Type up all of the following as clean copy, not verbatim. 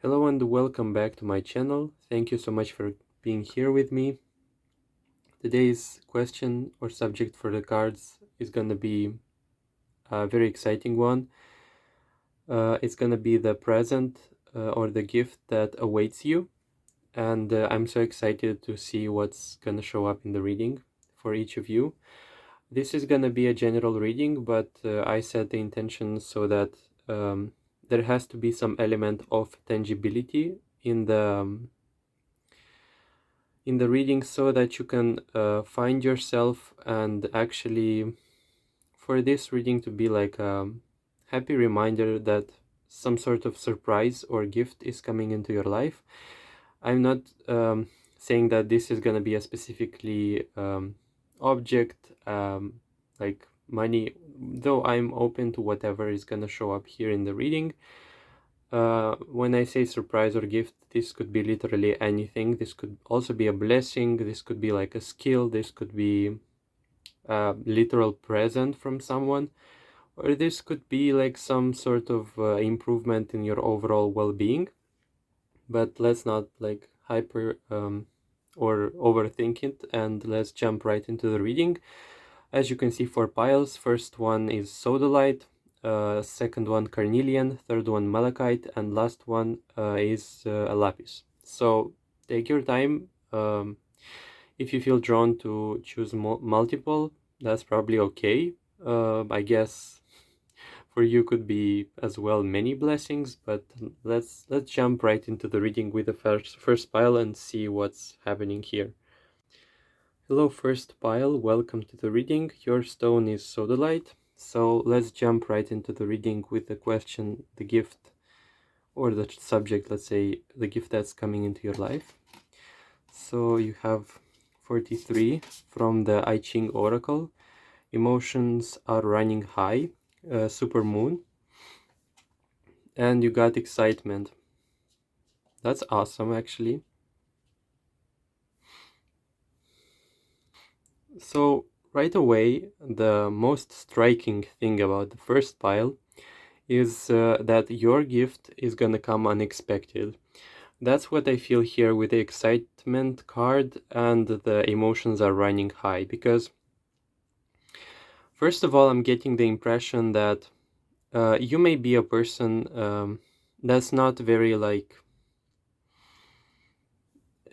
Hello and welcome back to my channel. Thank you so much for being here with me. Today's question or subject for the cards is going to be a very exciting one. It's going to be the present or the gift that awaits you. And I'm so excited to see what's going to show up in the reading for each of you. This is going to be a general reading, but I set the intention so that there has to be some element of tangibility in the reading so that you can find yourself, and actually for this reading to be like a happy reminder that some sort of surprise or gift is coming into your life. I'm not saying that this is going to be a specifically object like money, though I'm open to whatever is going to show up here in the reading. When I say surprise or gift, this could be literally anything. This could also be a blessing. This could be like a skill. This could be a literal present from someone. Or this could be like some sort of improvement in your overall well-being. But let's not like hyper or overthink it, and let's jump right into the reading. As you can see, 4 piles. First one is Sodalite. Second one Carnelian, third one Malachite, and last one is a Lapis. So take your time. If you feel drawn to choose multiple, that's probably okay. I guess for you could be as well many blessings, but let's jump right into the reading with the first pile and see what's happening here. Hello, first pile, welcome to the reading. Your stone is Sodalite. So let's jump right into the reading with the question, the gift, or the subject, let's say, the gift that's coming into your life. So you have 43 from the I Ching Oracle. Emotions are running high, super moon. And you got excitement. That's awesome, actually. So right away, the most striking thing about the first pile is that your gift is gonna come unexpected. That's what I feel here with the excitement card and the emotions are running high, because first of all, I'm getting the impression that you may be a person that's not very like,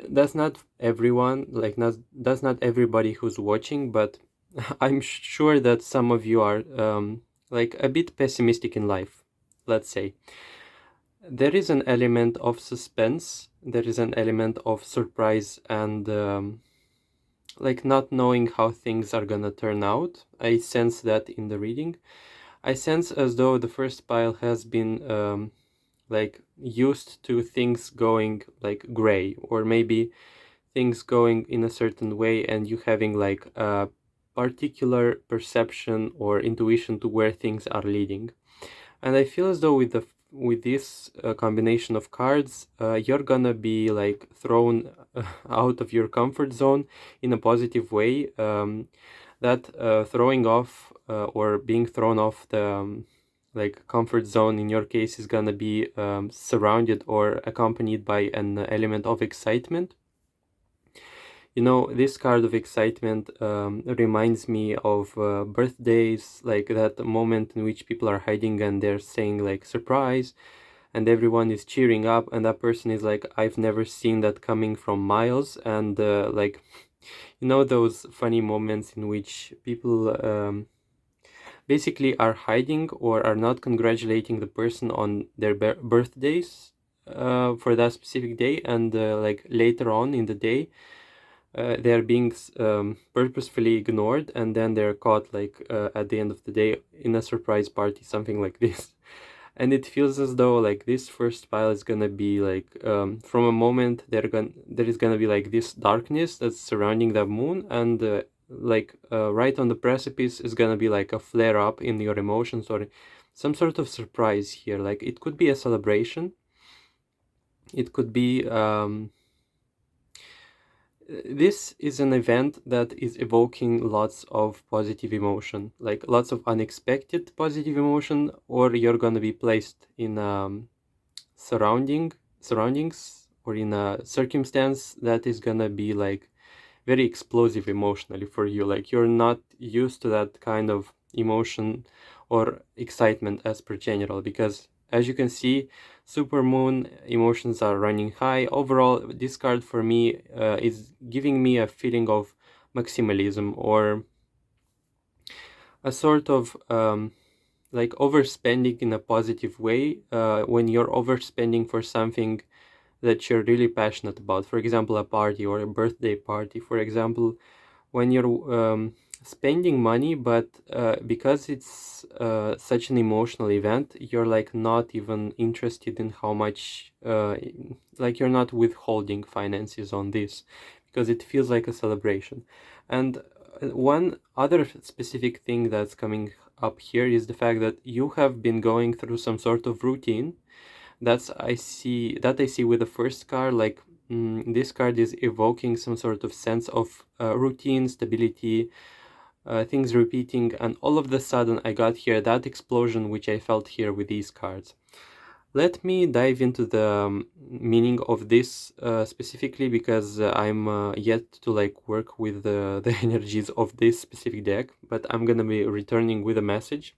that's not everyone, like that's not everybody who's watching, but I'm sure that some of you are like a bit pessimistic in life, let's say. There is an element of suspense, there is an element of surprise, and like not knowing how things are gonna turn out. I sense that in the reading. I sense as though the first pile has been like used to things going like gray, or maybe things going in a certain way, and you having like a particular perception or intuition to where things are leading. And I feel as though with this combination of cards, you're gonna be like thrown out of your comfort zone in a positive way. That throwing off or being thrown off the like comfort zone in your case is gonna be surrounded or accompanied by an element of excitement. You know, this card of excitement reminds me of birthdays, like that moment in which people are hiding and they're saying like surprise, and everyone is cheering up, and that person is like, I've never seen that coming from miles. And like, you know, those funny moments in which people basically are hiding or are not congratulating the person on their birthdays for that specific day, and like later on in the day they're being purposefully ignored, and then they're caught like at the end of the day in a surprise party, something like this. And it feels as though like this first pile is gonna be like from a moment there is gonna be like this darkness that's surrounding the moon, and like right on the precipice is gonna be like a flare up in your emotions or some sort of surprise here. Like it could be a celebration, it could be this is an event that is evoking lots of positive emotion, like lots of unexpected positive emotion, or you're gonna be placed in surrounding surroundings or in a circumstance that is gonna be like very explosive emotionally for you. Like you're not used to that kind of emotion or excitement as per general, because as you can see, supermoon emotions are running high. Overall, this card for me is giving me a feeling of maximalism, or a sort of like overspending in a positive way, when you're overspending for something that you're really passionate about. For example, a party or a birthday party. For example, when you're spending money, but because it's such an emotional event, you're like not even interested in how much, like you're not withholding finances on this, because it feels like a celebration. And one other specific thing that's coming up here is the fact that you have been going through some sort of routine. I see with the first card. Like this card is evoking some sort of sense of routine, stability, things repeating, and all of the sudden I got here that explosion which I felt here with these cards. Let me dive into the meaning of this specifically, because I'm yet to like work with the energies of this specific deck, but I'm gonna be returning with a message.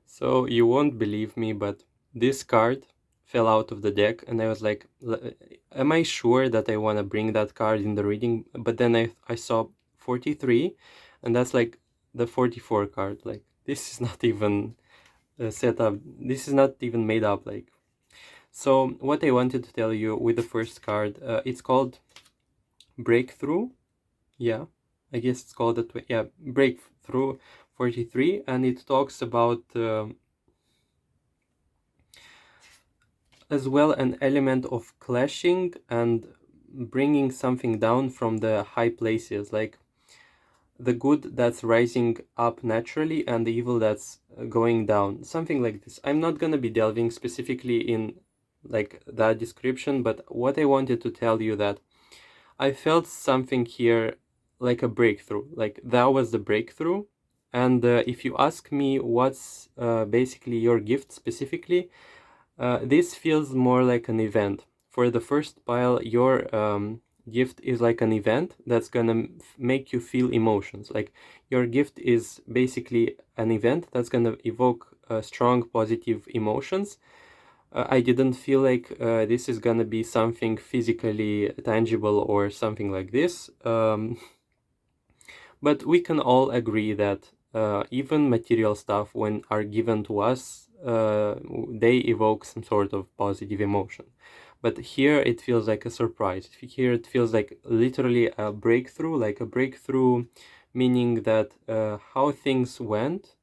So you won't believe me, but this card fell out of the deck, and I was like, am I sure that I want to bring that card in the reading? But then I saw 43, and that's like the 44 card. Like, this is not even set up, this is not even made up. Like, so what I wanted to tell you with the first card, it's called Breakthrough. Yeah, I guess it's called that way. Yeah, Breakthrough 43, and it talks about as well an element of clashing and bringing something down from the high places, like the good that's rising up naturally and the evil that's going down, something like this. I'm not gonna be delving specifically in like that description, but what I wanted to tell you that I felt something here, like a breakthrough, like that was the breakthrough. And if you ask me what's basically your gift specifically, this feels more like an event. For the first pile, your gift is like an event that's gonna make you feel emotions. Like your gift is basically an event that's gonna evoke strong positive emotions. I didn't feel like this is gonna be something physically tangible or something like this. But we can all agree that even material stuff, when are given to us, they evoke some sort of positive emotion. But here it feels like a surprise. Here it feels like literally a breakthrough, meaning that how things went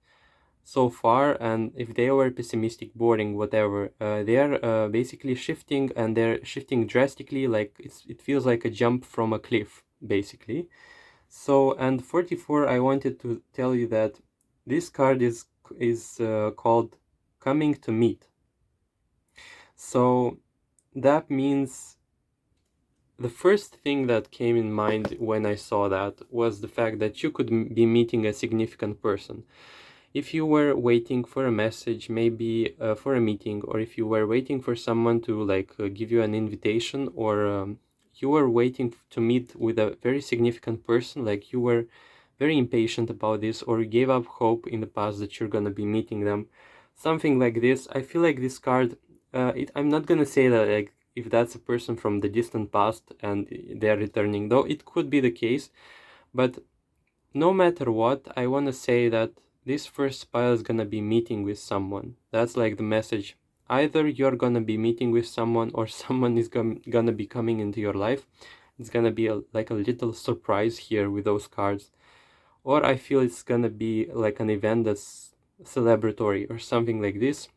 so far, and if they were pessimistic, boring, whatever, they are basically shifting, and they're shifting drastically. Like it feels like a jump from a cliff, basically. So, and 44, I wanted to tell you that this card is called Coming to Meet. So that means the first thing that came in mind when I saw that was the fact that you could be meeting a significant person. If you were waiting for a message, maybe for a meeting, or if you were waiting for someone to like give you an invitation, or you were waiting to meet with a very significant person, like you were very impatient about this, or you gave up hope in the past that you're gonna be meeting them, something like this. I feel like this card, I'm not gonna say that like if that's a person from the distant past and they're returning, though it could be the case, but no matter what, I want to say that this first pile is gonna be meeting with someone. That's like the message. Either you're gonna be meeting with someone, or someone is gonna be coming into your life. It's gonna be like a little surprise here with those cards. Or I feel it's gonna be like an event that's celebratory or something like this.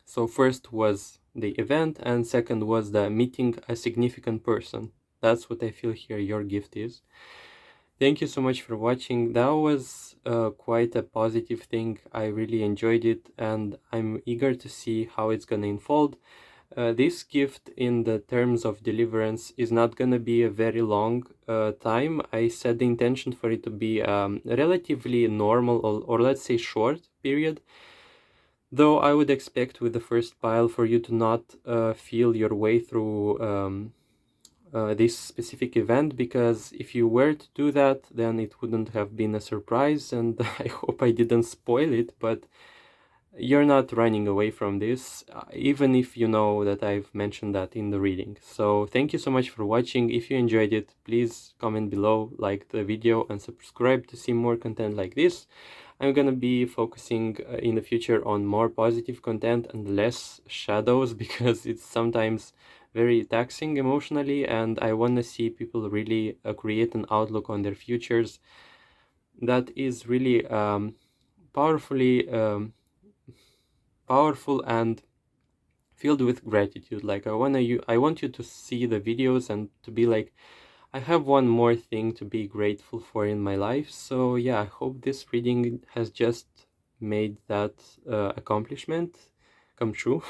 So first was the event, and second was the meeting a significant person. That's what I feel here your gift is. Thank you so much for watching. That was quite a positive thing. I really enjoyed it, and I'm eager to see how it's gonna unfold. This gift, in the terms of deliverance, is not gonna be a very long time. I set the intention for it to be relatively normal, or let's say short period. Though I would expect with the first pile for you to not feel your way through this specific event, because if you were to do that, then it wouldn't have been a surprise, and I hope I didn't spoil it, but you're not running away from this, even if you know that I've mentioned that in the reading. So thank you so much for watching. If you enjoyed it, please comment below, like the video, and subscribe to see more content like this. I'm gonna be focusing in the future on more positive content and less shadows, because it's sometimes very taxing emotionally, and I want to see people really create an outlook on their futures that is really powerfully powerful and filled with gratitude. Like I want you to see the videos and to be like, I have one more thing to be grateful for in my life. So yeah, I hope this reading has just made that accomplishment come true.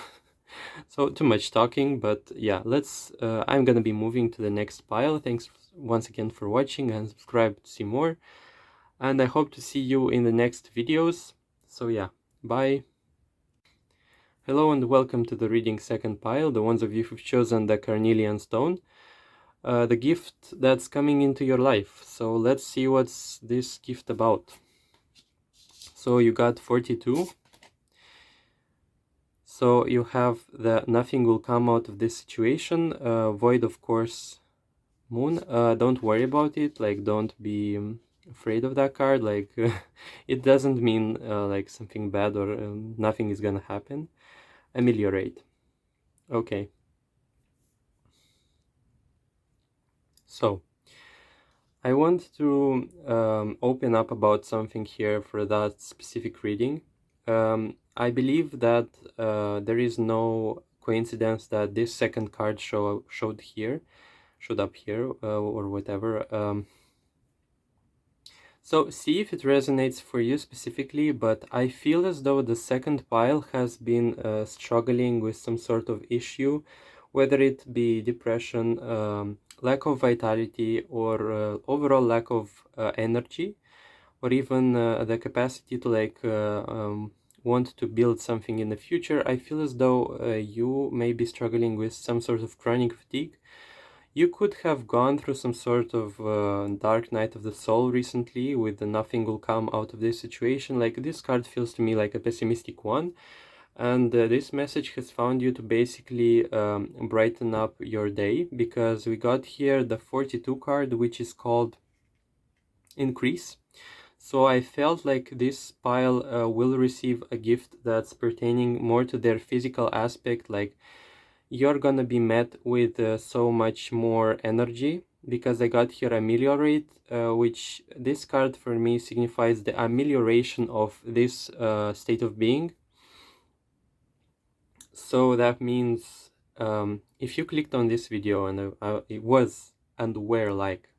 So too much talking, but yeah, let's I'm gonna be moving to the next pile. Thanks once again for watching, and subscribe to see more, and I hope to see you in the next videos. So yeah, bye. Hello and welcome to the reading second pile, the ones of you who've chosen the Carnelian stone, the gift that's coming into your life. So let's see what's this gift about. So you got 42. So you have the nothing will come out of this situation, void of course, moon. Don't worry about it, like don't be afraid of that card, like it doesn't mean like something bad or nothing is gonna happen. Ameliorate. Okay. So I want to open up about something here for that specific reading. I believe that there is no coincidence that this second card showed up here, or whatever. So see if it resonates for you specifically, but I feel as though the second pile has been struggling with some sort of issue, whether it be depression, lack of vitality, or overall lack of energy, or even the capacity to like want to build something in the future. I feel as though you may be struggling with some sort of chronic fatigue. You could have gone through some sort of dark night of the soul recently with the nothing will come out of this situation. Like this card feels to me like a pessimistic one, and this message has found you to basically brighten up your day, because we got here the 42 card, which is called increase. So I felt like this pile will receive a gift that's pertaining more to their physical aspect, like you're gonna be met with so much more energy, because I got here ameliorate, which this card for me signifies the amelioration of this state of being. So that means if you clicked on this video and it was and were like,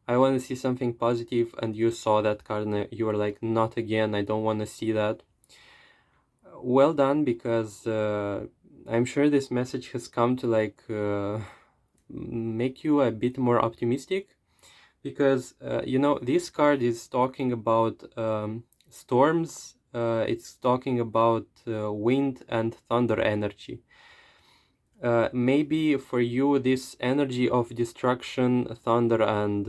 I want to see something positive, and you saw that card and you were like, not again, I don't want to see that. Well done, because I'm sure this message has come to like make you a bit more optimistic, because you know, this card is talking about storms, it's talking about wind and thunder energy. Maybe for you this energy of destruction, thunder and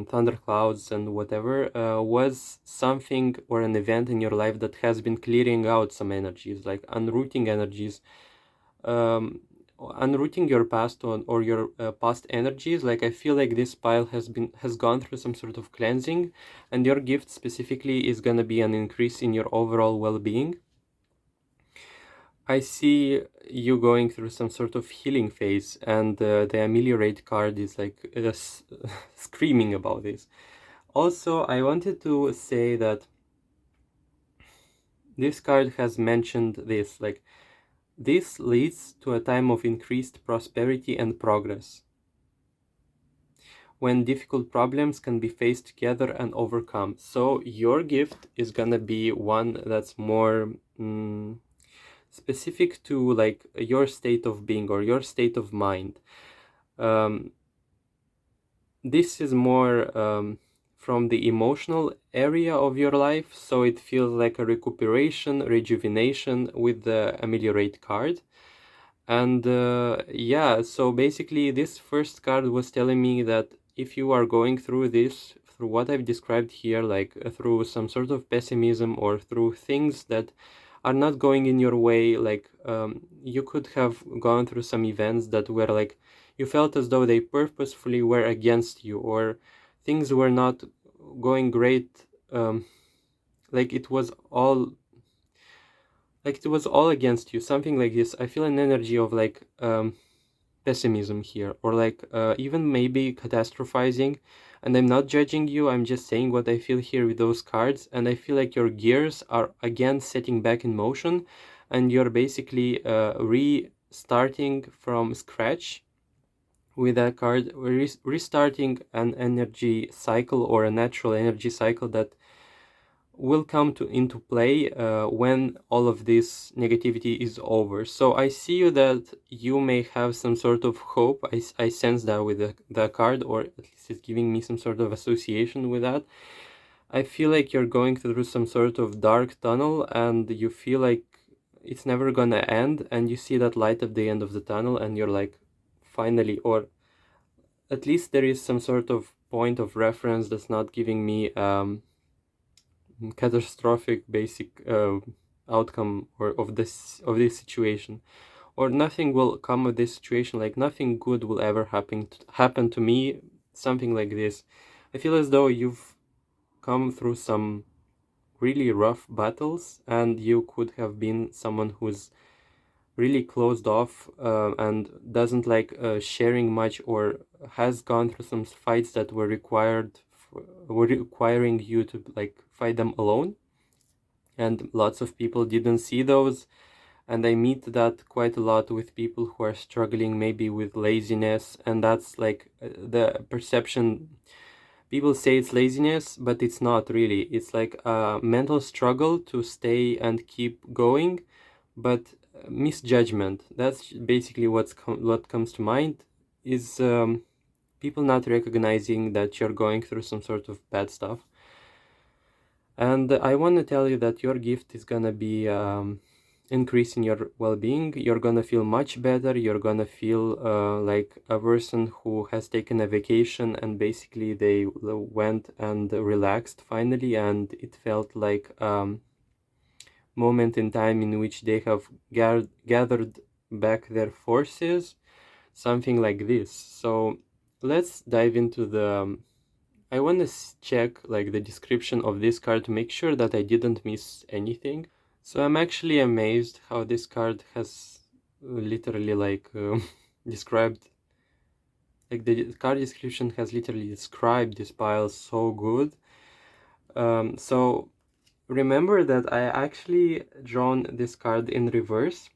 thunderclouds and whatever was something or an event in your life that has been clearing out some energies, like unrooting energies, um, unrooting your past or your past energies. Like I feel like this pile has gone through some sort of cleansing, and your gift specifically is gonna be an increase in your overall well-being. I see you going through some sort of healing phase, and the ameliorate card is like screaming about this. Also, I wanted to say that this card has mentioned this, like, this leads to a time of increased prosperity and progress, when difficult problems can be faced together and overcome. So your gift is gonna be one that's more specific to like your state of being or your state of mind. This is more from the emotional area of your life, so it feels like a recuperation, rejuvenation with the ameliorate card. And yeah, so basically this first card was telling me that if you are going through this, through what I've described here, like through some sort of pessimism or through things that are not going in your way, like you could have gone through some events that were like, you felt as though they purposefully were against you, or things were not going great, like it was all against you, something like this. I feel an energy of like pessimism here, or like even maybe catastrophizing. And I'm not judging you, I'm just saying what I feel here with those cards. And I feel like your gears are again setting back in motion, and you're basically restarting from scratch with that card, restarting an energy cycle, or a natural energy cycle that will come into play when all of this negativity is over. So I see you that you may have some sort of hope. I sense that with the card, or at least it's giving me some sort of association with that. I feel like you're going through some sort of dark tunnel, and you feel like it's never gonna end, and you see that light at the end of the tunnel, and you're like, finally, or at least there is some sort of point of reference that's not giving me catastrophic basic outcome or of this situation, or nothing will come of this situation, like nothing good will ever happen to me, something like this. I feel as though you've come through some really rough battles, and you could have been someone who's really closed off and doesn't like sharing much, or has gone through some fights that were requiring you to like fight them alone, and lots of people didn't see those. And I meet that quite a lot with people who are struggling maybe with laziness, and that's like the perception. People say it's laziness, but it's not really. It's like a mental struggle to stay and keep going, but misjudgment. That's basically what comes to mind, is people not recognizing that you're going through some sort of bad stuff. And I want to tell you that your gift is gonna be increasing your well-being. You're gonna feel much better. You're gonna feel like a person who has taken a vacation, and basically they went and relaxed finally, and it felt like moment in time in which they have gathered back their forces, something like this. So let's dive into the I want to check like the description of this card to make sure that I didn't miss anything. So I'm actually amazed how this card has literally like described, like the card description has literally described this pile so good. So remember that I actually drawn this card in reverse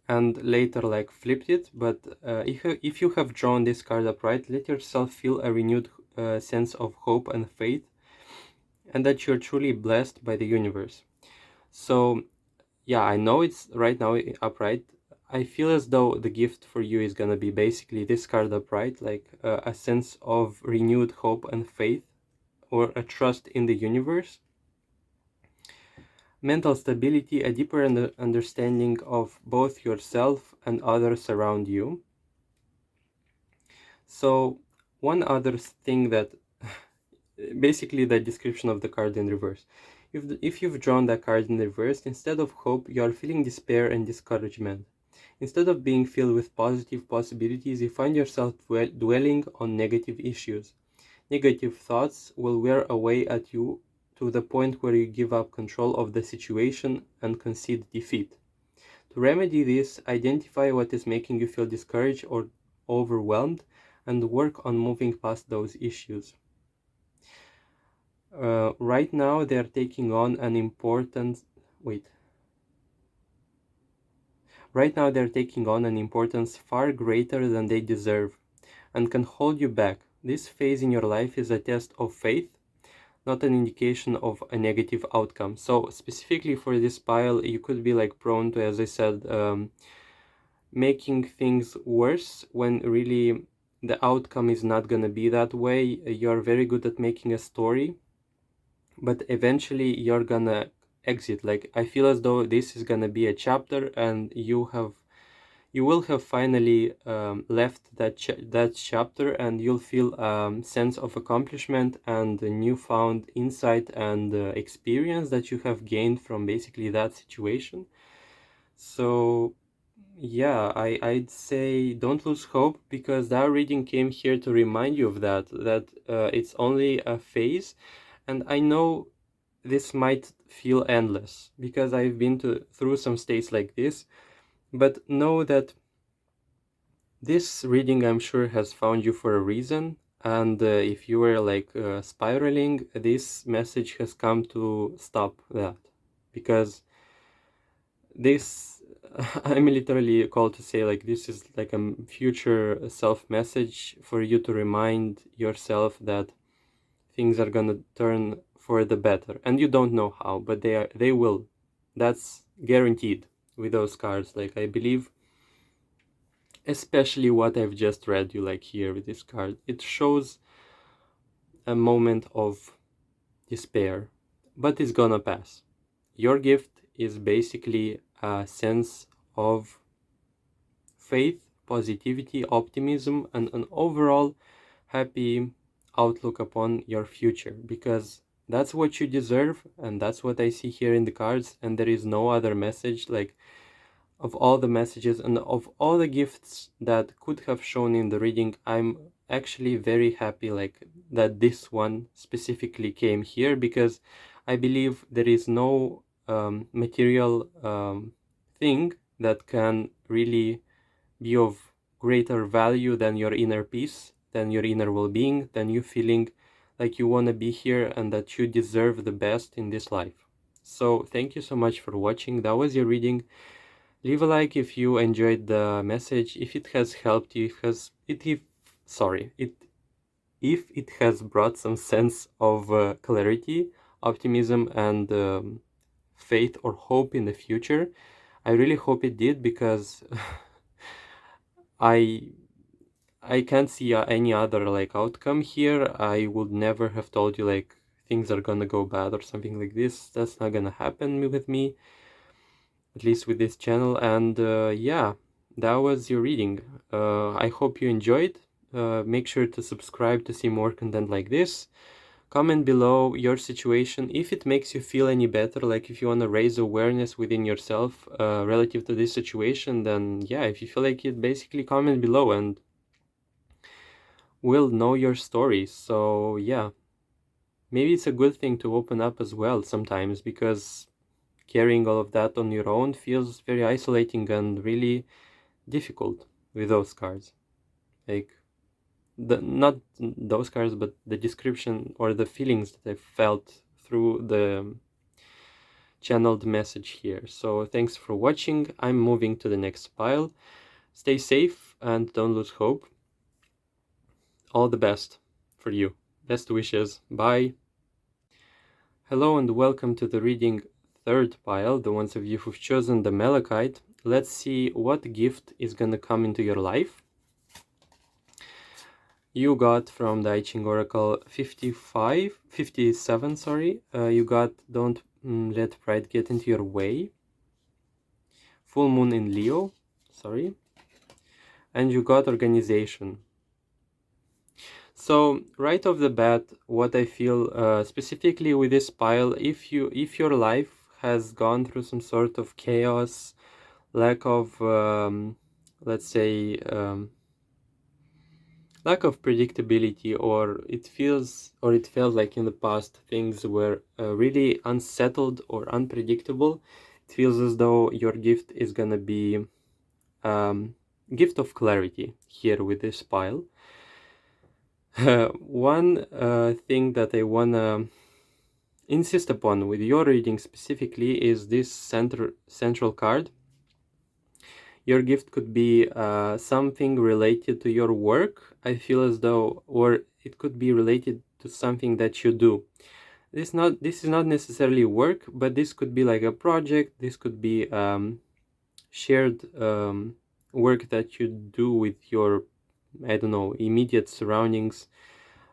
and later like flipped it, but if you have drawn this card upright, let yourself feel a renewed sense of hope and faith, and that you're truly blessed by the universe. So yeah, I know it's right now upright. I feel as though the gift for you is gonna be basically this card upright, like a sense of renewed hope and faith, or a trust in the universe, mental stability, a deeper understanding of both yourself and others around you. So one other thing that basically the description of the card in reverse. If you've drawn that card in reverse, instead of hope, you are feeling despair and discouragement. Instead of being filled with positive possibilities, you find yourself dwelling on negative issues. Negative thoughts will wear away at you to the point where you give up control of the situation and concede defeat. To remedy this, identify what is making you feel discouraged or overwhelmed, and work on moving past those issues. Right now they are taking on an important right now they're taking on an importance far greater than they deserve, and can hold you back. This phase in your life is a test of faith, not an indication of a negative outcome. So specifically for this pile, you could be like prone to, as I said, making things worse, when really the outcome is not gonna be that way. You're very good at making a story, but eventually you're gonna exit. Like, I feel as though this is gonna be a chapter, and you will have finally left that chapter, and you'll feel sense of accomplishment and a newfound insight and experience that you have gained from basically that situation. So yeah, I'd say don't lose hope, because that reading came here to remind you of that it's only a phase. And I know this might feel endless, because I've been through some states like this, but know that this reading, I'm sure, has found you for a reason. And if you were like spiraling, this message has come to stop that, because this I'm literally called to say, like, this is like a future self message for you to remind yourself that things are gonna turn for the better, and you don't know how, but they will. That's guaranteed with those cards. Like, I believe, especially what I've just read you, like here with this card, it shows a moment of despair, but it's gonna pass. Your gift is basically a sense of faith, positivity, optimism, and an overall happy outlook upon your future, because that's what you deserve, and that's what I see here in the cards. And there is no other message. Like, of all the messages and of all the gifts that could have shown in the reading, I'm actually very happy, like, that this one specifically came here, because I believe there is no material thing that can really be of greater value than your inner peace, than your inner well-being, than you feeling like you want to be here and that you deserve the best in this life. So thank you so much for watching. That was your reading. Leave a like if you enjoyed the message, if it has helped you, if it has brought some sense of clarity, optimism, and faith or hope in the future. I really hope it did, because I I can't see any other like outcome here. I would never have told you like things are gonna go bad or something like this. That's not gonna happen with me, at least with this channel. And yeah, that was your reading. I hope you enjoyed. Make sure to subscribe to see more content like this. Comment below your situation if it makes you feel any better, like if you want to raise awareness within yourself relative to this situation. Then yeah, if you feel like it, basically comment below and we'll know your story. So yeah, maybe it's a good thing to open up as well sometimes, because carrying all of that on your own feels very isolating and really difficult with those cards. Like, not those cards, but the description or the feelings that I felt through the channeled message here. So thanks for watching. I'm moving to the next pile. Stay safe and don't lose hope. All the best for you. Best wishes. Bye. Hello and welcome to the reading third pile, the ones of you who've chosen the Malachite. Let's see what gift is gonna come into your life. You got from the I Ching Oracle 57, sorry. You got don't let pride get into your way. Full moon in Leo, sorry. And you got organization. So right off the bat, what I feel specifically with this pile, if your life has gone through some sort of chaos, lack of let's say lack of predictability, or it felt like in the past things were really unsettled or unpredictable, it feels as though your gift is gonna be gift of clarity here with this pile. One thing that I wanna insist upon with your reading specifically is this central card. Your gift could be something related to your work, I feel as though, or it could be related to something that you do. This is not necessarily work, but this could be like a project. This could be shared work that you do with your I don't know, immediate surroundings,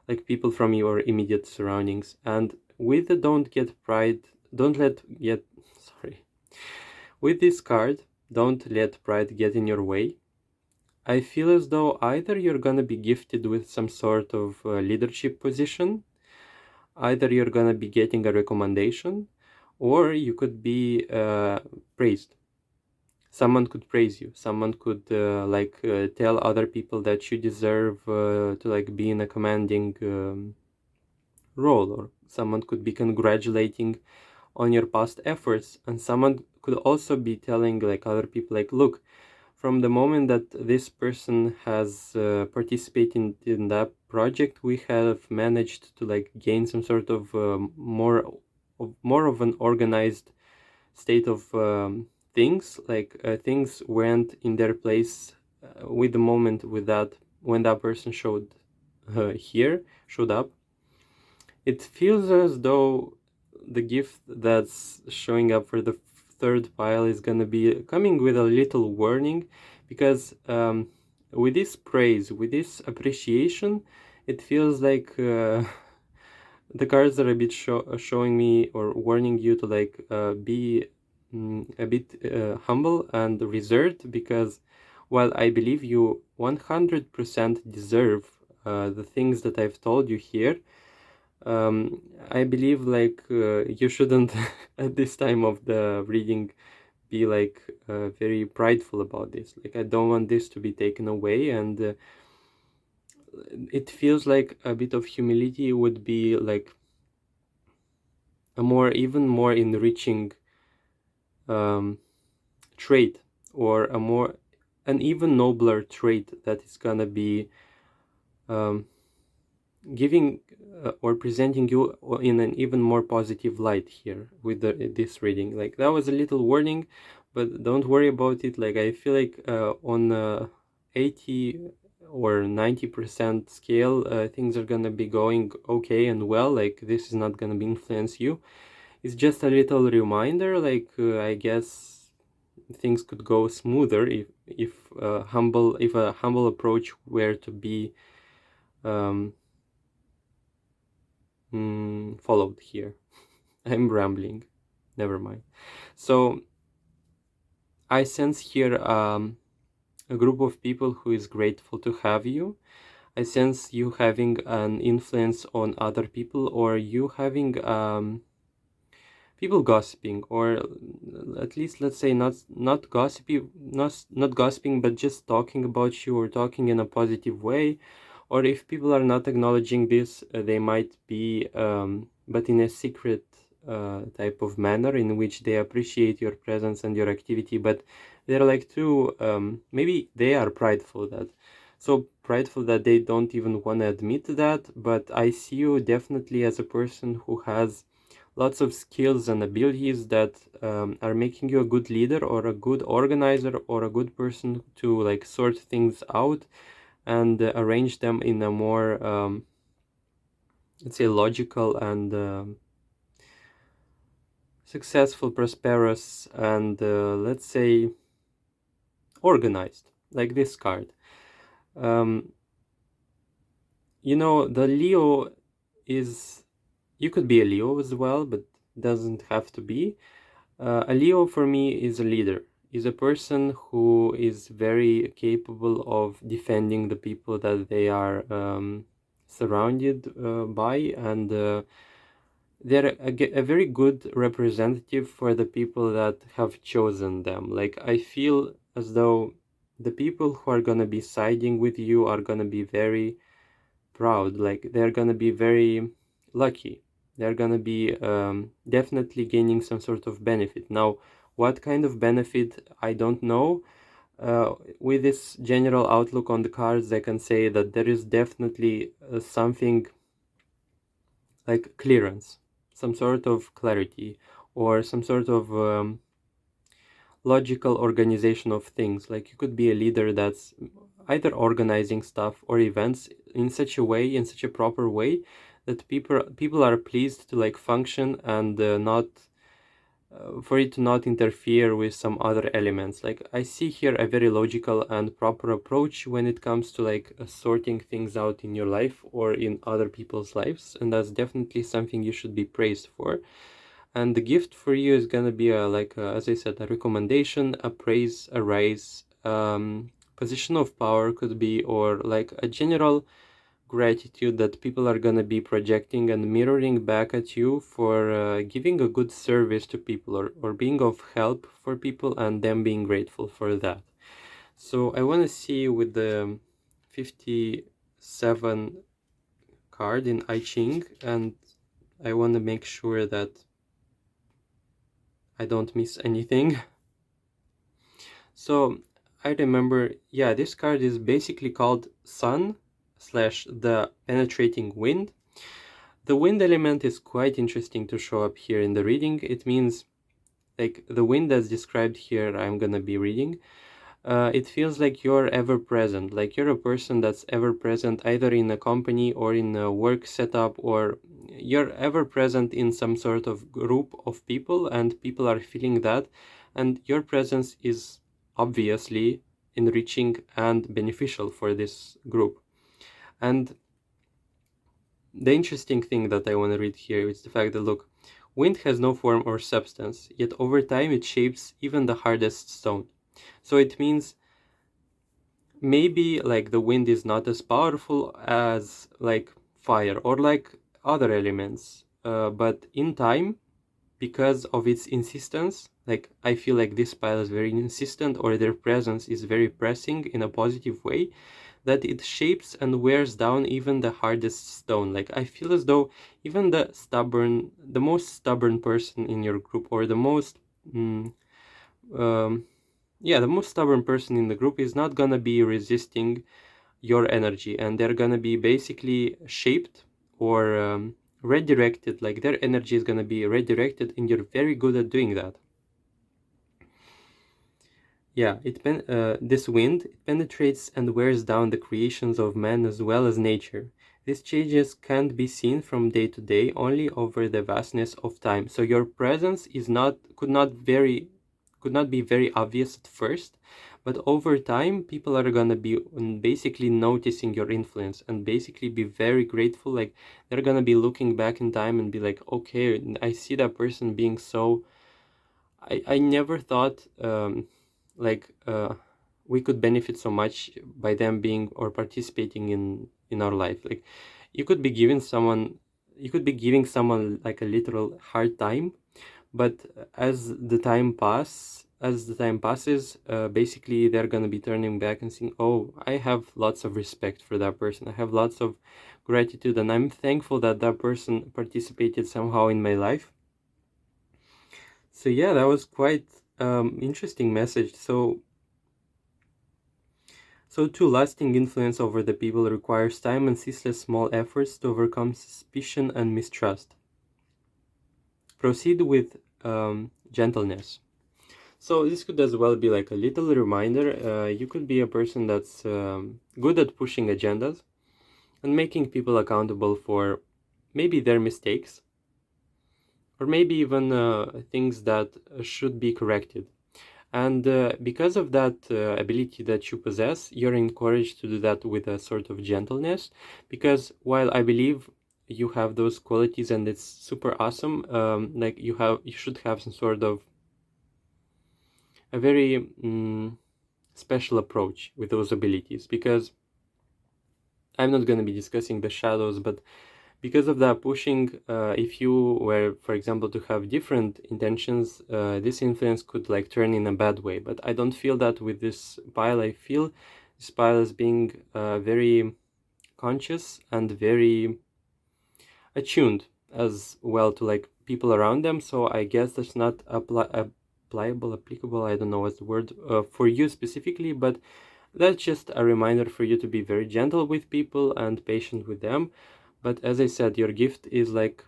like people from your immediate surroundings. And with the don't let get, sorry, with this card, don't let pride get in your way. I feel as though either you're gonna be gifted with some sort of leadership position, either you're gonna be getting a recommendation, or you could be praised. Someone could praise you. Someone could tell other people that you deserve to like be in a commanding role, or someone could be congratulating on your past efforts, and someone could also be telling like other people like, look, from the moment that this person has participated in that project, we have managed to like gain some sort of more of an organized state of things. Like things went in their place with the moment with that when that person showed up. It feels as though the gift that's showing up for the third pile is going to be coming with a little warning, because with this praise, with this appreciation, it feels like the cards are a bit showing me or warning you to like be a bit humble and reserved, because while I believe you 100% deserve the things that I've told you here, I believe like you shouldn't at this time of the reading be like very prideful about this. Like, I don't want this to be taken away, and it feels like a bit of humility would be like a even more enriching trait, or an even nobler trait that is gonna be giving or presenting you in an even more positive light here with this reading. Like, that was a little warning, but don't worry about it. Like, I feel like on 80 or 90% scale, things are gonna be going okay and well. Like, this is not gonna be influence you. It's just a little reminder. Like, I guess things could go smoother if a humble approach were to be followed here. I'm rambling. Never mind. So I sense here a group of people who is grateful to have you. I sense you having an influence on other people, or you having people gossiping, or at least let's say not gossiping, not gossiping, but just talking about you or talking in a positive way. Or if people are not acknowledging this, they might be, but in a secret type of manner in which they appreciate your presence and your activity, but they're like too, maybe they are prideful, that so prideful that they don't even want to admit that. But I see you definitely as a person who has lots of skills and abilities that are making you a good leader, or a good organizer, or a good person to like sort things out and arrange them in a more let's say logical and successful, prosperous, and let's say organized, like this card. You know, the Leo is, you could be a Leo as well, but doesn't have to be. A Leo for me is a leader, is a person who is very capable of defending the people that they are surrounded by, and they're a very good representative for the people that have chosen them. Like, I feel as though the people who are gonna be siding with you are gonna be very proud. Like, they're gonna be very lucky. They're gonna be definitely gaining some sort of benefit. Now, what kind of benefit, I don't know. With this general outlook on the cards, I can say that there is definitely something like clearance, some sort of clarity, or some sort of logical organization of things. Like, you could be a leader that's either organizing stuff or events in such a way, in such a proper way, that people are pleased to like function and not for it to not interfere with some other elements. Like I see here a very logical and proper approach when it comes to like sorting things out in your life or in other people's lives, and that's definitely something you should be praised for. And the gift for you is gonna be as I said, a recommendation, a praise, a raise, position of power could be, or like a general gratitude that people are going to be projecting and mirroring back at you for giving a good service to people, or being of help for people and them being grateful for that. So I want to see with the 57 card in I Ching, and I want to make sure that I don't miss anything. So I remember, yeah, this card is basically called Sun slash the penetrating wind. The wind element is quite interesting to show up here in the reading. It means, like, the wind that's described here, I'm gonna be reading. It feels like you're ever present, like you're a person that's ever present either in a company or in a work setup, or you're ever present in some sort of group of people and people are feeling that, and your presence is obviously enriching and beneficial for this group. And the interesting thing that I want to read here is the fact that, look, wind has no form or substance, yet over time it shapes even the hardest stone. So it means maybe like the wind is not as powerful as like fire or like other elements, but in time, because of its insistence, like I feel like this pile is very insistent, or their presence is very pressing in a positive way, that it shapes and wears down even the hardest stone. Like I feel as though even the most stubborn person in your group, or the most the most stubborn person in the group is not gonna be resisting your energy, and they're gonna be basically shaped or redirected. Like their energy is gonna be redirected, and you're very good at doing that. Yeah, this wind, it penetrates and wears down the creations of man as well as nature. These changes can't be seen from day to day, only over the vastness of time. So your presence could not be very obvious at first, but over time people are gonna be basically noticing your influence and basically be very grateful. Like they're gonna be looking back in time and be like, okay, I see that person being so. I never thought we could benefit so much by them being or participating in our life. Like you could be giving someone like a literal hard time, but as the time passes, basically they're gonna be turning back and saying, oh, I have lots of respect for that person, I have lots of gratitude, and I'm thankful that that person participated somehow in my life. So yeah, that was quite interesting message. So too, lasting influence over the people requires time and ceaseless small efforts to overcome suspicion and mistrust. Proceed with gentleness. So this could as well be like a little reminder. You could be a person that's good at pushing agendas and making people accountable for maybe their mistakes, or maybe even things that should be corrected. And because of that ability that you possess, you're encouraged to do that with a sort of gentleness. Because while I believe you have those qualities and it's super awesome, like you should have some sort of a very special approach with those abilities. Because I'm not going to be discussing the shadows, but because of that pushing, if you were, for example, to have different intentions, this influence could like turn in a bad way. But I don't feel that with this pile. I feel this pile as being very conscious and very attuned as well to like people around them. So I guess that's not applicable, I don't know what's the word, for you specifically, but that's just a reminder for you to be very gentle with people and patient with them. But as I said, your gift is like,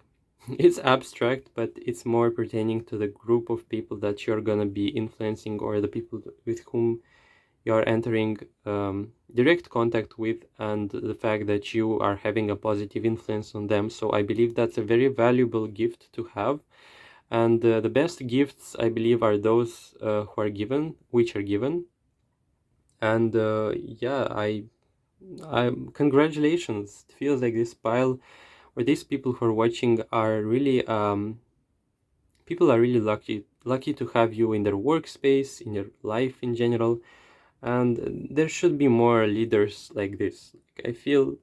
it's abstract, but it's more pertaining to the group of people that you're gonna be influencing, or the people with whom you're entering direct contact with, and the fact that you are having a positive influence on them. So I believe that's a very valuable gift to have. And the best gifts, I believe, are those which are given. And yeah, I congratulations. It feels like this pile, or these people who are watching, are really people are really lucky to have you in their workspace, in your life in general. And there should be more leaders like this. Like, I feel,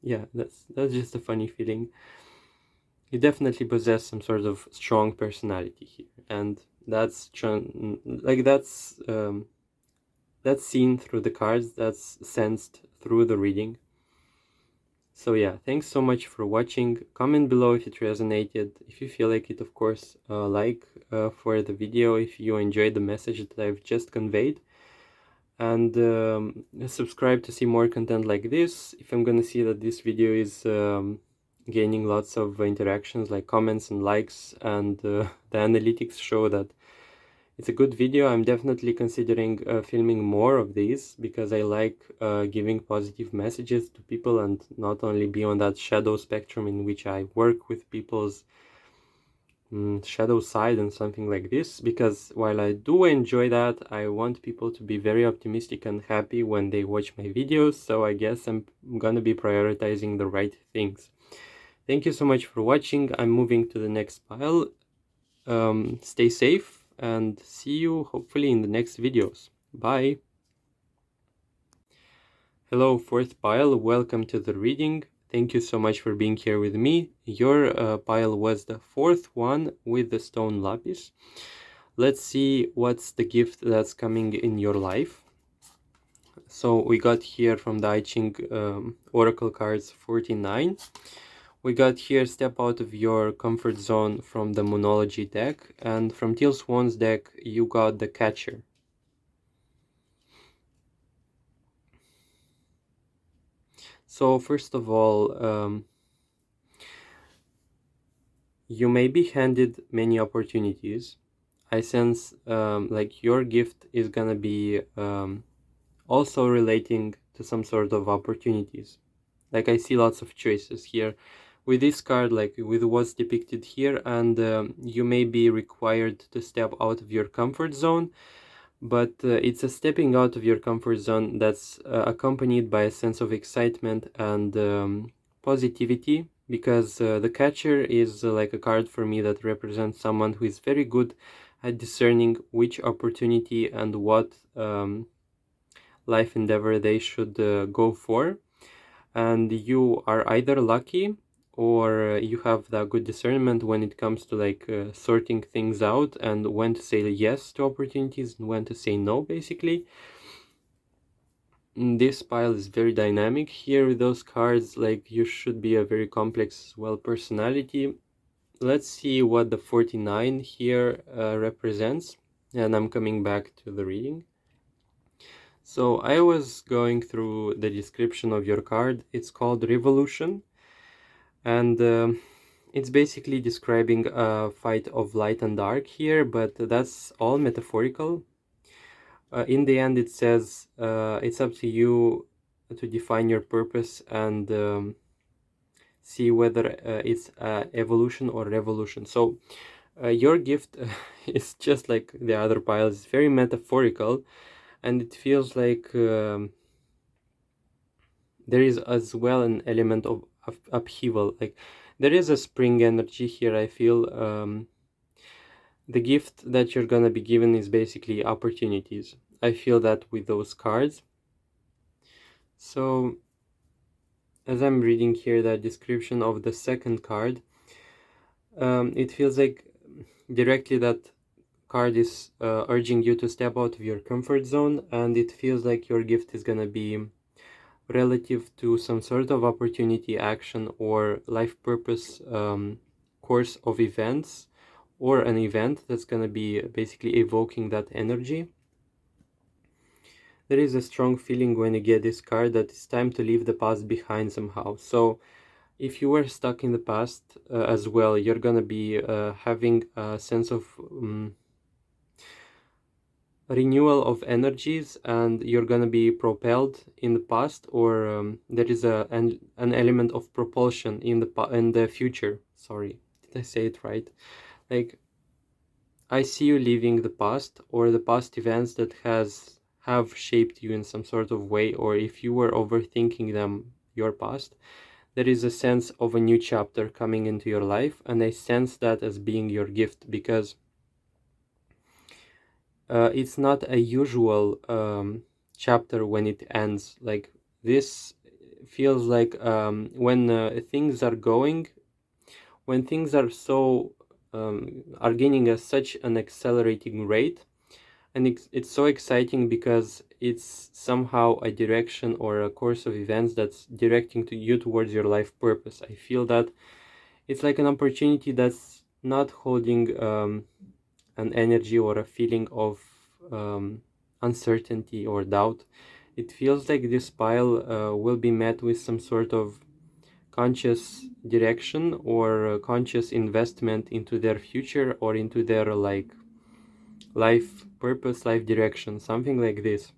yeah, that's just a funny feeling. You definitely possess some sort of strong personality here, and that's seen through the cards, that's sensed through the reading. So yeah, thanks so much for watching. Comment below if it resonated. If you feel like it, of course, like for the video if you enjoyed the message that I've just conveyed. And subscribe to see more content like this. If I'm gonna see that this video is gaining lots of interactions like comments and likes, and the analytics show that it's a good video, I'm definitely considering filming more of these, because I like giving positive messages to people and not only be on that shadow spectrum in which I work with people's shadow side and something like this. Because while I do enjoy that, I want people to be very optimistic and happy when they watch my videos, so I guess I'm gonna be prioritizing the right things. Thank you so much for watching. I'm moving to the next pile. Stay safe and see you hopefully in the next videos. Bye. Hello, fourth pile, welcome to the reading. Thank you so much for being here with me. Your pile was the fourth one with the stone lapis. Let's see what's the gift that's coming in your life. So we got here from the I Ching Oracle cards 49. We got here step out of your comfort zone from the Moonology deck, and from Teal Swan's deck you got the Catcher. So first of all, you may be handed many opportunities. I sense like your gift is gonna be also relating to some sort of opportunities. Like I see lots of choices here with this card, like with what's depicted here, and you may be required to step out of your comfort zone, but it's a stepping out of your comfort zone that's accompanied by a sense of excitement and positivity, because the Catcher is like a card for me that represents someone who is very good at discerning which opportunity and what life endeavor they should go for. And you are either lucky or you have that good discernment when it comes to like sorting things out and when to say yes to opportunities and when to say no, basically. This pile is very dynamic here with those cards. Like you should be a very complex, well, personality. Let's see what the 49 here represents, and I'm coming back to the reading. So I was going through the description of your card. It's called Revolution, and it's basically describing a fight of light and dark here, but that's all metaphorical. In the end, it says it's up to you to define your purpose and see whether it's evolution or revolution. So your gift is just like the other piles, it's very metaphorical, and it feels like there is as well an element of upheaval. Like there is a spring energy here, I feel. The gift that you're gonna be given is basically opportunities. I feel that with those cards. So as I'm reading here the description of the second card, it feels like directly that card is urging you to step out of your comfort zone, and it feels like your gift is gonna be relative to some sort of opportunity, action, or life purpose course of events, or an event that's gonna be basically evoking that energy. There is a strong feeling when you get this card that it's time to leave the past behind somehow. So if you were stuck in the past as well, you're gonna be having a sense of renewal of energies, and you're gonna be propelled in the past, or there is an element of propulsion in the future. Sorry, did I say it right? Like, I see you leaving the past, or the past events that have shaped you in some sort of way, or if you were overthinking them, your past. There is a sense of a new chapter coming into your life, and I sense that as being your gift, because it's not a usual chapter when it ends. Like, this feels like when things are going, when things are so are gaining such an accelerating rate, and it's so exciting because it's somehow a direction or a course of events that's directing to you towards your life purpose. I feel that it's like an opportunity that's not holding an energy or a feeling of uncertainty or doubt. It feels like this pile will be met with some sort of conscious direction or conscious investment into their future or into their like life purpose, life direction, something like this.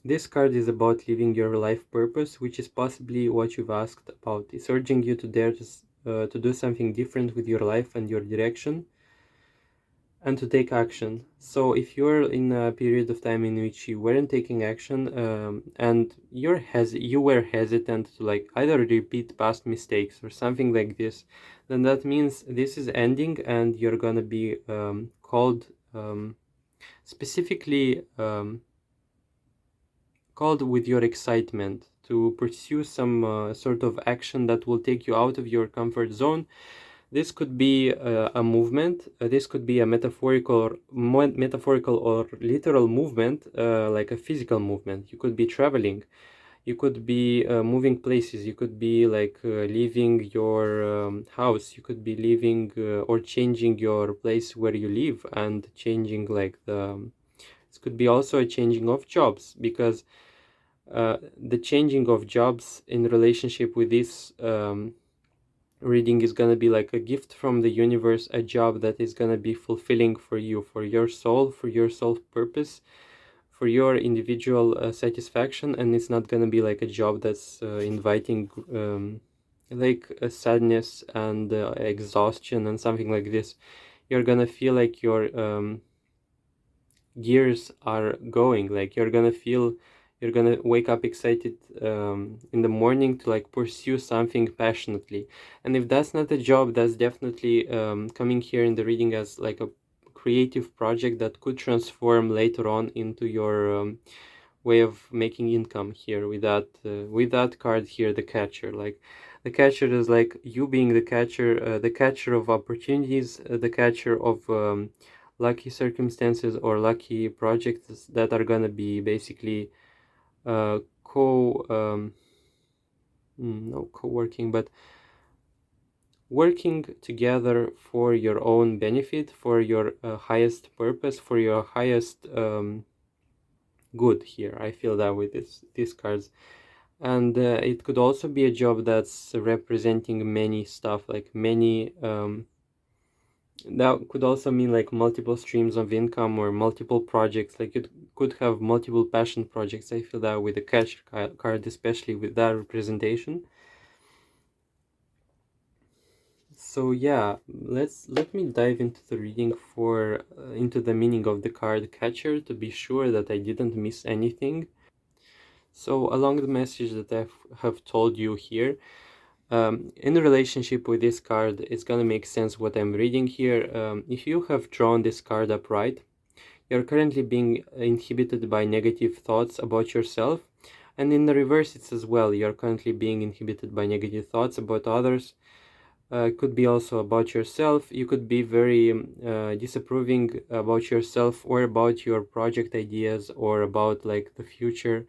This card is about living your life purpose, which is possibly what you've asked about. It's urging you to dare to do something different with your life and your direction, and to take action. So if you're in a period of time in which you weren't taking action, and you were hesitant to like either repeat past mistakes or something like this, then that means this is ending, and you're gonna be called specifically called with your excitement to pursue some sort of action that will take you out of your comfort zone. This could be a movement. This could be a metaphorical or literal movement, like a physical movement. You could be traveling. You could be moving places. You could be like leaving your house. You could be leaving or changing your place where you live and changing like the. This could be also a changing of jobs, because the changing of jobs in relationship with this reading is gonna be like a gift from the universe, a job that is gonna be fulfilling for you, for your soul purpose, for your individual satisfaction, and it's not gonna be like a job that's inviting like a sadness and exhaustion and something like this. You're gonna feel like your gears are going, like you're gonna wake up excited in the morning to like pursue something passionately. And if that's not a job, that's definitely coming here in the reading as like a creative project that could transform later on into your way of making income here with that card here, the catcher. Like, the catcher is like you being the catcher of opportunities, the catcher of lucky circumstances or lucky projects that are gonna be basically uh, co no co-working, but working together for your own benefit, for your highest purpose, for your highest good here. I feel that with these cards. And it could also be a job that's representing many stuff, like many that could also mean like multiple streams of income or multiple projects. Like, it could have multiple passion projects. I feel that with the catch card, especially with that representation. So yeah, let me dive into the reading for into the meaning of the card catcher to be sure that I didn't miss anything. So along the message that I have told you here, in relationship with this card, it's gonna make sense what I'm reading here. If you have drawn this card upright, you're currently being inhibited by negative thoughts about yourself. And in the reverse, it's as well. You're currently being inhibited by negative thoughts about others. It could be also about yourself. You could be very disapproving about yourself or about your project ideas or about like the future.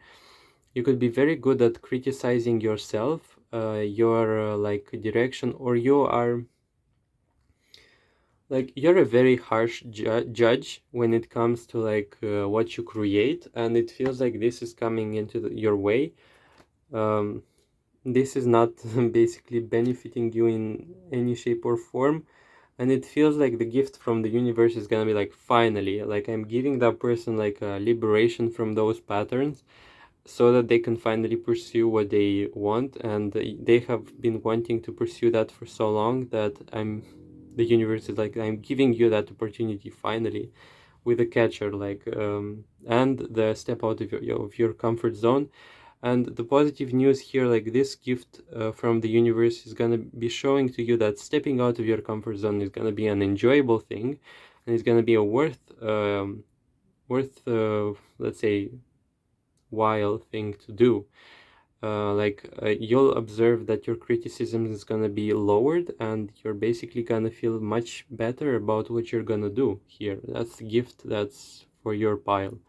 You could be very good at criticizing yourself, your like direction, or you are like you're a very harsh judge when it comes to like what you create, and it feels like this is coming into your way. Um, this is not basically benefiting you in any shape or form, and it feels like the gift from the universe is gonna be like, finally, like I'm giving that person like a liberation from those patterns, so that they can finally pursue what they want, and they have been wanting to pursue that for so long that the universe is like, I'm giving you that opportunity finally, with a catcher, like, and the step out of your comfort zone. And the positive news here, like this gift from the universe is gonna be showing to you that stepping out of your comfort zone is gonna be an enjoyable thing, and it's gonna be a worth let's say while thing to do. You'll observe that your criticism is gonna be lowered, and you're basically gonna feel much better about what you're gonna do here. That's the gift that's for your pile.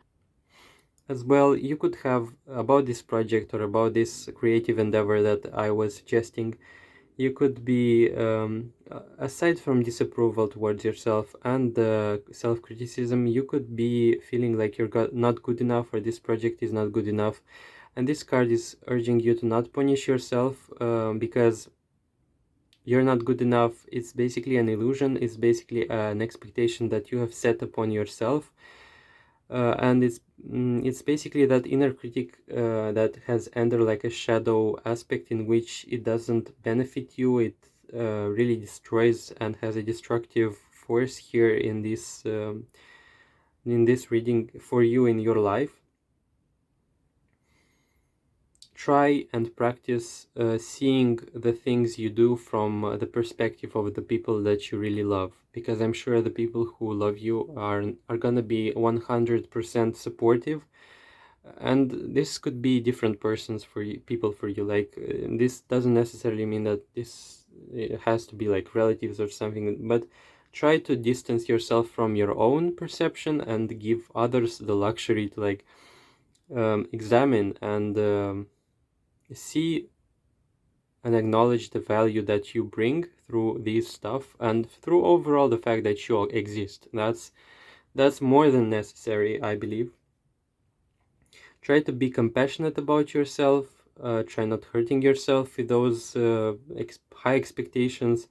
As well, you could have about this project or about this creative endeavor that I was suggesting, you could be, aside from disapproval towards yourself and self-criticism, you could be feeling like you're not good enough, or this project is not good enough. And this card is urging you to not punish yourself, because you're not good enough. It's basically an illusion. It's basically an expectation that you have set upon yourself. And it's basically that inner critic that has entered like a shadow aspect in which it doesn't benefit you. It really destroys and has a destructive force here in this reading for you in your life. Try and practice seeing the things you do from the perspective of the people that you really love, because I'm sure the people who love you are gonna be 100% supportive. And this could be different persons for you, people for you, like this doesn't necessarily mean that this it has to be like relatives or something, but try to distance yourself from your own perception and give others the luxury to like examine and see and acknowledge the value that you bring through these stuff, and through overall the fact that you exist. That's more than necessary, I believe. Try to be compassionate about yourself. Try not hurting yourself with those high expectations,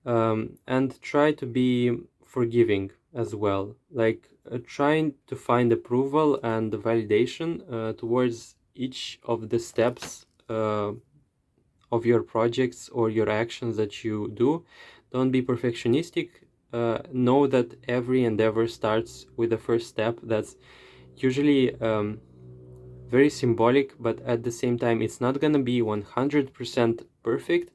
and try to be forgiving as well, like trying to find approval and validation towards each of the steps of your projects or your actions that you do. Don't be perfectionistic. Know that every endeavor starts with the first step. That's usually very symbolic, but at the same time, it's not gonna be 100% perfect.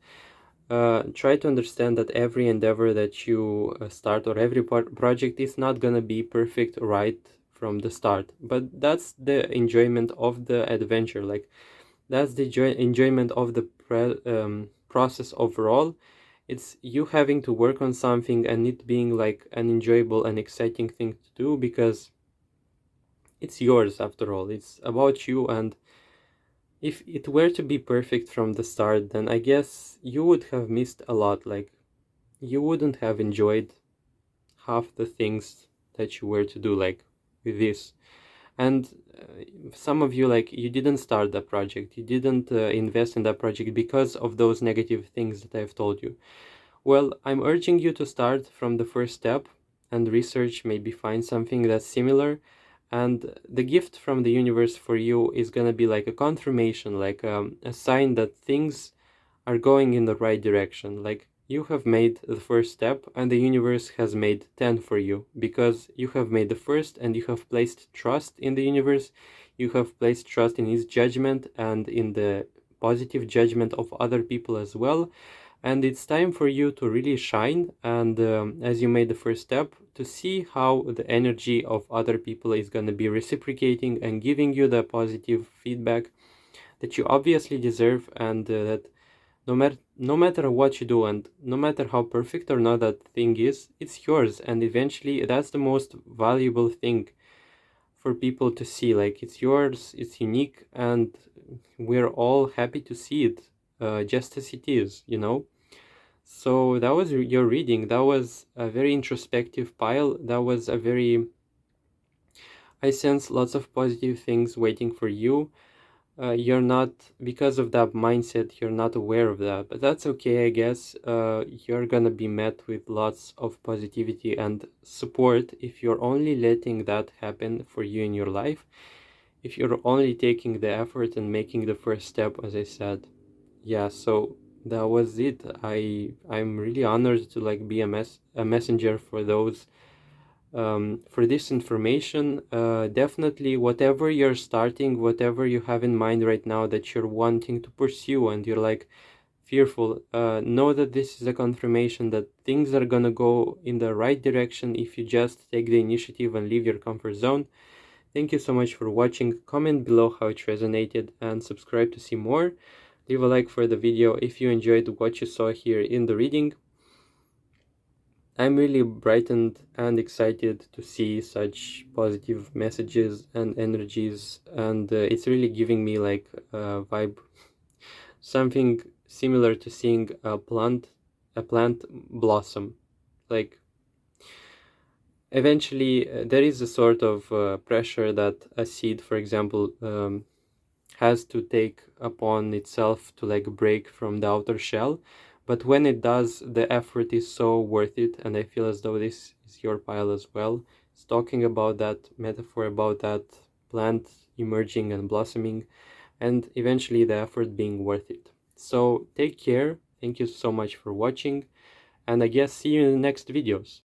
Try to understand that every endeavor that you start, or every project, is not gonna be perfect right from the start. But that's the enjoyment of the adventure. Like, that's the enjoyment of the process overall. It's you having to work on something and it being like an enjoyable and exciting thing to do, because it's yours after all. It's about you. And if it were to be perfect from the start, then I guess you would have missed a lot. Like, you wouldn't have enjoyed half the things that you were to do, like with this. And some of you, like, you didn't start that project, you didn't invest in that project because of those negative things that I've told you. Well, I'm urging you to start from the first step and research, maybe find something that's similar. And the gift from the universe for you is gonna be like a confirmation, like a sign that things are going in the right direction. Like, you have made the first step, and the universe has made 10 for you, because you have made the first, and you have placed trust in the universe. You have placed trust in his judgment and in the positive judgment of other people as well. And it's time for you to really shine, and as you made the first step, to see how the energy of other people is going to be reciprocating and giving you the positive feedback that you obviously deserve. And that no matter what you do, and no matter how perfect or not that thing is, it's yours. And eventually that's the most valuable thing for people to see. Like, it's yours, it's unique, and we're all happy to see it just as it is. So that was your reading. That was a very introspective pile. That was a very, I sense lots of positive things waiting for you. You're not, because of that mindset, you're not aware of that, but that's okay, I guess. You're gonna be met with lots of positivity and support if you're only letting that happen for you in your life. if you're only taking the effort and making the first step, as I said. Yeah, so that was it. I'm really honored to like be a messenger for those, for this information. Definitely, whatever you're starting, whatever you have in mind right now that you're wanting to pursue and you're like fearful, know that this is a confirmation that things are gonna go in the right direction if you just take the initiative and leave your comfort zone. Thank you so much for watching. Comment below how it resonated and subscribe to see more. Leave a like for the video if you enjoyed what you saw here in the reading. I'm really brightened and excited to see such positive messages and energies, and it's really giving me like a vibe, something similar to seeing a plant blossom. Like eventually there is a sort of pressure that a seed, for example, has to take upon itself to like break from the outer shell, but when it does, the effort is so worth it. And I feel as though this is your pile as well. It's talking about that metaphor, about that plant emerging and blossoming, and eventually the effort being worth it. So take care. Thank you so much for watching, and I guess see you in the next videos.